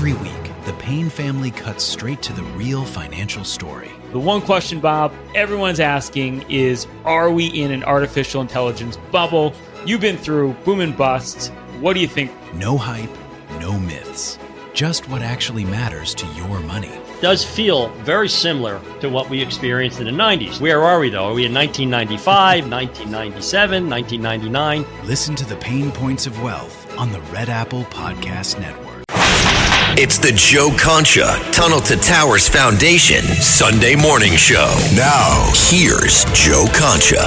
Every week, the Payne family cuts straight to the real financial story. The one question, Bob, everyone's asking is, are we in an artificial intelligence bubble? You've been through boom and bust. What do you think? No hype, no myths. Just what actually matters to your money. Does feel very similar to what we experienced in the 90s. Where are we, though? Are we in 1995, 1997, 1999? Listen to the Pain Points of Wealth on the Red Apple Podcast Network. It's the Joe Concha Tunnel to Towers Foundation Sunday Morning Show. Now, here's Joe Concha.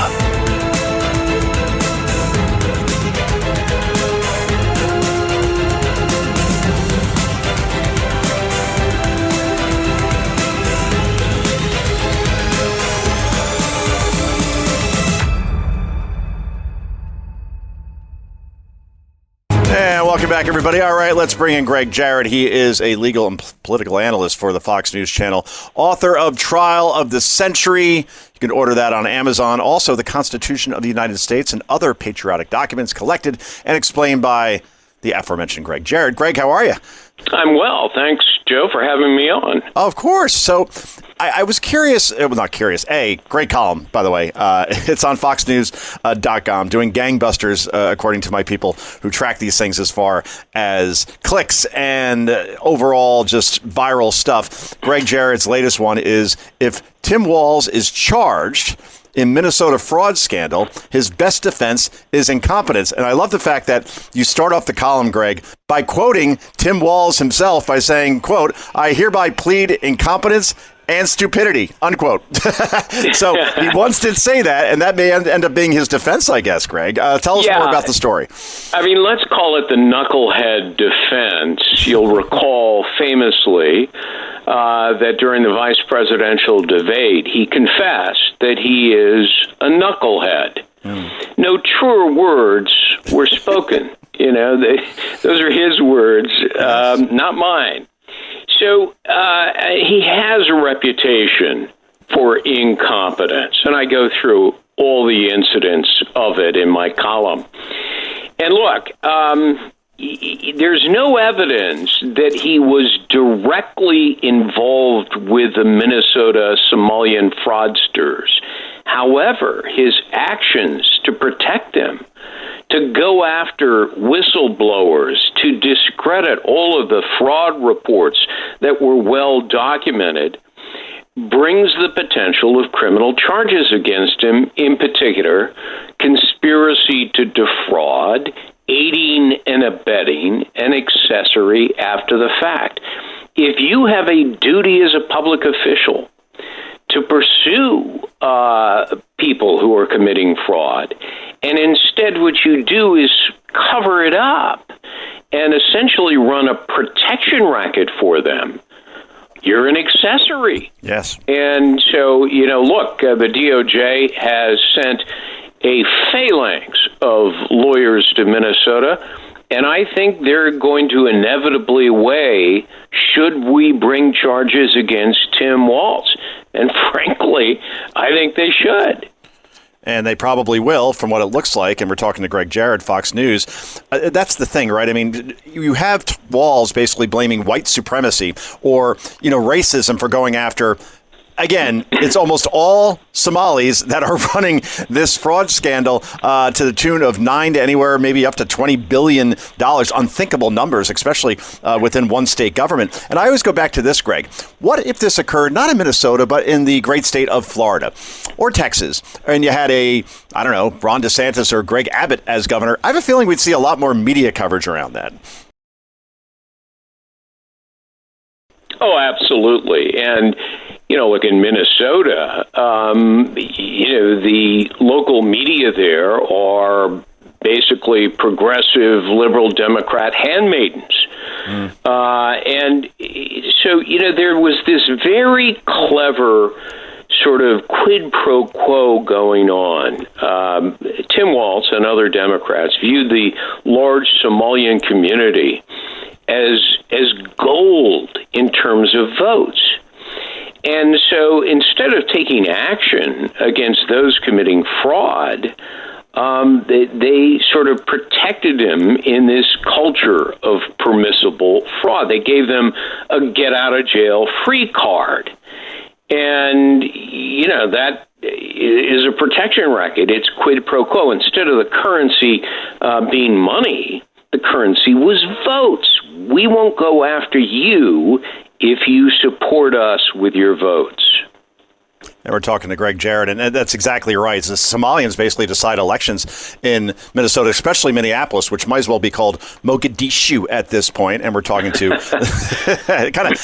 Welcome back, everybody. All right, let's bring in Gregg Jarrett. He is a legal and political analyst for the Fox News Channel, author of Trial of the Century. You can order that on Amazon. Also, the Constitution of the United States and other patriotic documents collected and explained by the aforementioned Gregg Jarrett. Greg, how are you? I'm well. Thanks, Joe, for having me on. Of course. So I was curious. Well, not curious. Great column, by the way. It's on foxnews.com, doing gangbusters, according to my people who track these things as far as clicks and overall just viral stuff. Gregg Jarrett's latest one is, if Tim Walz is charged in Minnesota fraud scandal, his best defense is incompetence. And I love the fact that you start off the column, Greg, by quoting Tim Walz himself by saying, quote, "I hereby plead incompetence and stupidity," unquote. So he once did say that, and that may end up being his defense, I guess, Greg. Tell us more about the story. I mean, let's call it the knucklehead defense. You'll recall famously that during the vice presidential debate, he confessed that he is a knucklehead. No truer words were spoken. You know, those are his words, not mine. So he has a reputation for incompetence, and I go through all the incidents of it in my column. And look, there's no evidence that he was directly involved with the Minnesota Somalian fraudsters. However, his actions to protect them, to go after whistleblowers, to discredit all of the fraud reports that were well documented, brings the potential of criminal charges against him, in particular, conspiracy to defraud, aiding and abetting, and accessory after the fact. If you have a duty as a public official to pursue people who are committing fraud, and instead what you do is cover it up and essentially run a protection racket for them, you're an accessory. Yes. And so, you know, look, the DOJ has sent a phalanx of lawyers to Minnesota, and I think they're going to inevitably weigh, should we bring charges against Tim Walz? And frankly, I think they should. And they probably will, from what it looks like. And we're talking to Gregg Jarrett, Fox News. That's the thing, right? I mean, you have Walz basically blaming white supremacy or, racism for going after. Again, it's almost all Somalis that are running this fraud scandal to the tune of 9 to anywhere, maybe up to $20 billion. Unthinkable numbers, especially within one state government. And I always go back to this, Greg. What if this occurred not in Minnesota, but in the great state of Florida or Texas? And you had Ron DeSantis or Greg Abbott as governor. I have a feeling we'd see a lot more media coverage around that. Oh, absolutely. And look, in Minnesota, the local media there are basically progressive liberal Democrat handmaidens. And so, there was this very clever sort of quid pro quo going on. Tim Walz and other Democrats viewed the large Somalian community as gold in terms of votes. And so instead of taking action against those committing fraud, they sort of protected him in this culture of permissible fraud. They gave them a get-out-of-jail-free card. And, that is a protection racket. It's quid pro quo. Instead of the currency being money, the currency was votes. We won't go after you if you support us with your votes. And we're talking to Gregg Jarrett, and that's exactly right. The Somalians basically decide elections in Minnesota, especially Minneapolis, which might as well be called Mogadishu at this point. And we're talking to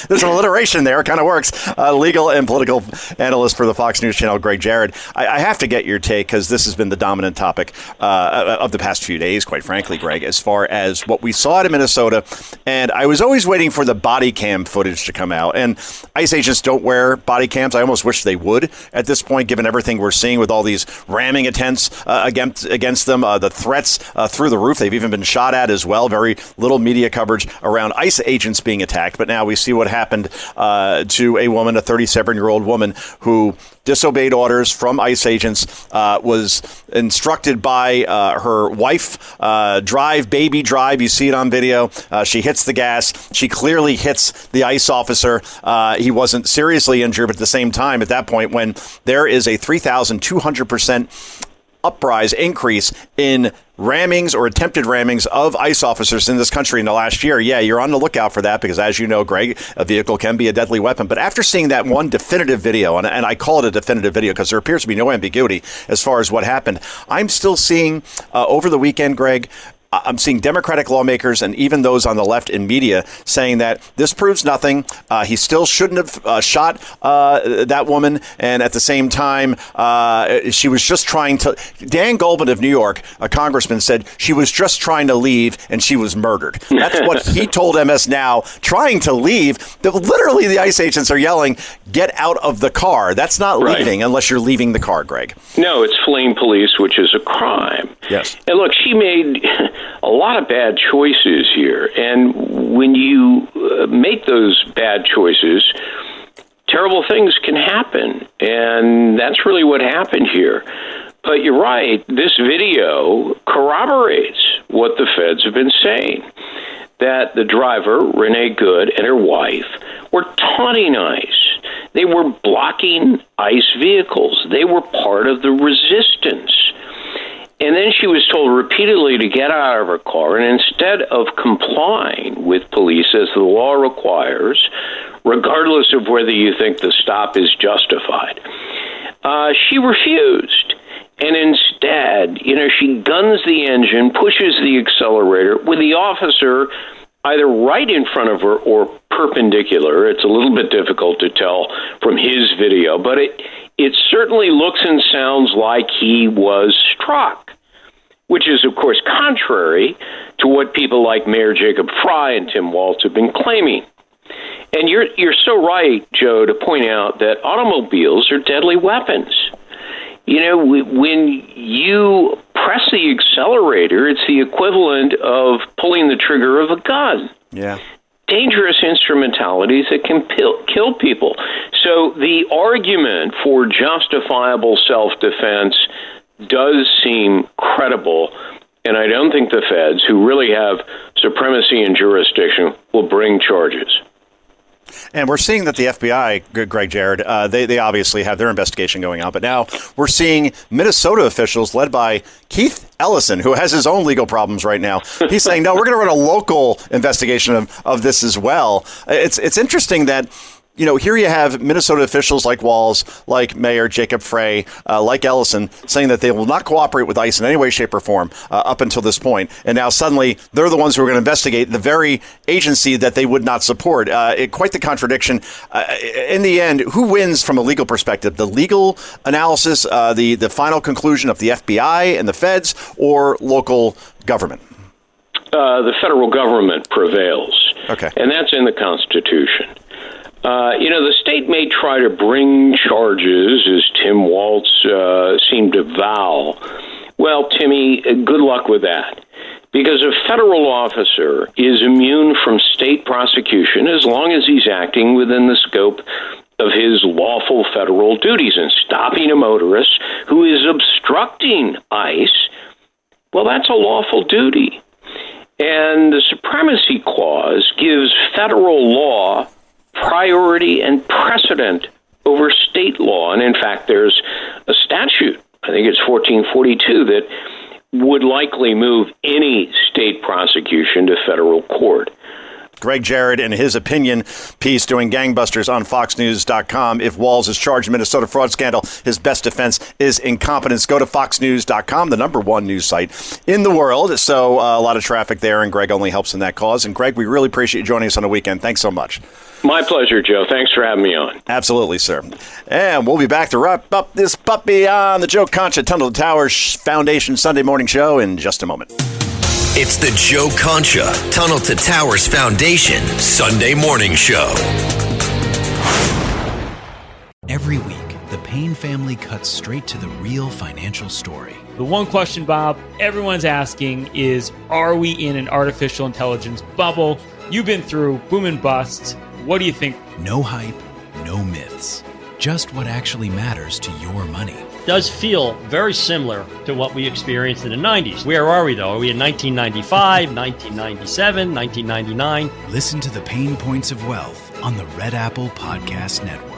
there's an alliteration there. It kind of works. Legal and political analyst for the Fox News Channel, Gregg Jarrett. I have to get your take because this has been the dominant topic of the past few days, quite frankly, Greg, as far as what we saw in Minnesota. And I was always waiting for the body cam footage to come out. And ICE agents don't wear body cams. I almost wish they would at this point, given everything we're seeing with all these ramming attempts against them, the threats through the roof. They've even been shot at as well. Very little media coverage around ICE agents being attacked. But now we see what happened to a woman, a 37-year-old woman who disobeyed orders from ICE agents, was instructed by her wife, drive, baby, drive. You see it on video. She hits the gas. She clearly hits the ICE officer. He wasn't seriously injured, but at the same time, at that point, when there is a 3,200% uprise increase in rammings or attempted rammings of ICE officers in this country in the last year. Yeah, you're on the lookout for that because, as you know, Greg, a vehicle can be a deadly weapon. But after seeing that one definitive video, and I call it a definitive video because there appears to be no ambiguity as far as what happened, I'm still seeing over the weekend, Greg, I'm seeing Democratic lawmakers and even those on the left in media saying that this proves nothing. He still shouldn't have shot that woman. And at the same time, she was just trying to. Dan Goldman of New York, a congressman, said she was just trying to leave and she was murdered. That's what he told MS Now, trying to leave. Literally, the ICE agents are yelling, get out of the car. That's not leaving unless you're leaving the car, Greg. No, it's fleeing police, which is a crime. Yes. And look, she made a lot of bad choices here. And when you make those bad choices, terrible things can happen. And that's really what happened here. But you're right, this video corroborates what the feds have been saying, that the driver, Renee Good, and her wife were taunting ICE. They were blocking ICE vehicles. They were part of the resistance. And then she was told repeatedly to get out of her car, and instead of complying with police as the law requires, regardless of whether you think the stop is justified, she refused. And instead, she guns the engine, pushes the accelerator with the officer either right in front of her or perpendicular. It's a little bit difficult to tell from his video, but it certainly looks and sounds like he was struck, which is, of course, contrary to what people like Mayor Jacob Frey and Tim Walz have been claiming. And you're so right, Joe, to point out that automobiles are deadly weapons. When you press the accelerator, it's the equivalent of pulling the trigger of a gun. Yeah. Dangerous instrumentalities that can kill people. So the argument for justifiable self-defense does seem credible, and I don't think the feds, who really have supremacy and jurisdiction, will bring charges. And we're seeing that the FBI, Gregg Jarrett, they obviously have their investigation going on. But now we're seeing Minnesota officials led by Keith Ellison, who has his own legal problems right now. He's saying, no, we're going to run a local investigation of this as well. It's interesting that, here you have Minnesota officials like Walz, like Mayor Jacob Frey, like Ellison, saying that they will not cooperate with ICE in any way, shape, or form up until this point. And now suddenly they're the ones who are going to investigate the very agency that they would not support. Quite the contradiction. In the end, who wins from a legal perspective? The legal analysis, the final conclusion of the FBI and the feds, or local government? The federal government prevails. Okay. And that's in the Constitution. The state may try to bring charges, as Tim Walz seemed to vow. Well, Timmy, good luck with that. Because a federal officer is immune from state prosecution as long as he's acting within the scope of his lawful federal duties. And stopping a motorist who is obstructing ICE, well, that's a lawful duty. And the Supremacy Clause gives federal law priority and precedent over state law. And in fact, there's a statute, I think it's 1442, that would likely move any state prosecution to federal court. Gregg Jarrett, in his opinion piece doing gangbusters on foxnews.com, if Walz is charged in Minnesota fraud scandal, his best defense is incompetence. Go to foxnews.com, the #1 news site in the world. So a lot of traffic there, and Gregg only helps in that cause. And Gregg, we really appreciate you joining us on the weekend. Thanks so much. My pleasure, Joe. Thanks for having me on. Absolutely, sir. And we'll be back to wrap up this puppy on the Joe Concha Tunnel to Towers Foundation Sunday morning show in just a moment. It's the Joe Concha Tunnel to Towers Foundation Sunday morning show. Every week, the Payne family cuts straight to the real financial story. The one question, Bob, everyone's asking is, are we in an artificial intelligence bubble? You've been through boom and bust. What do you think? No hype, no myths. Just what actually matters to your money. Does feel very similar to what we experienced in the 90s. Where are we, though? Are we in 1995, 1997, 1999? Listen to the Pain Points of Wealth on the Red Apple Podcast Network.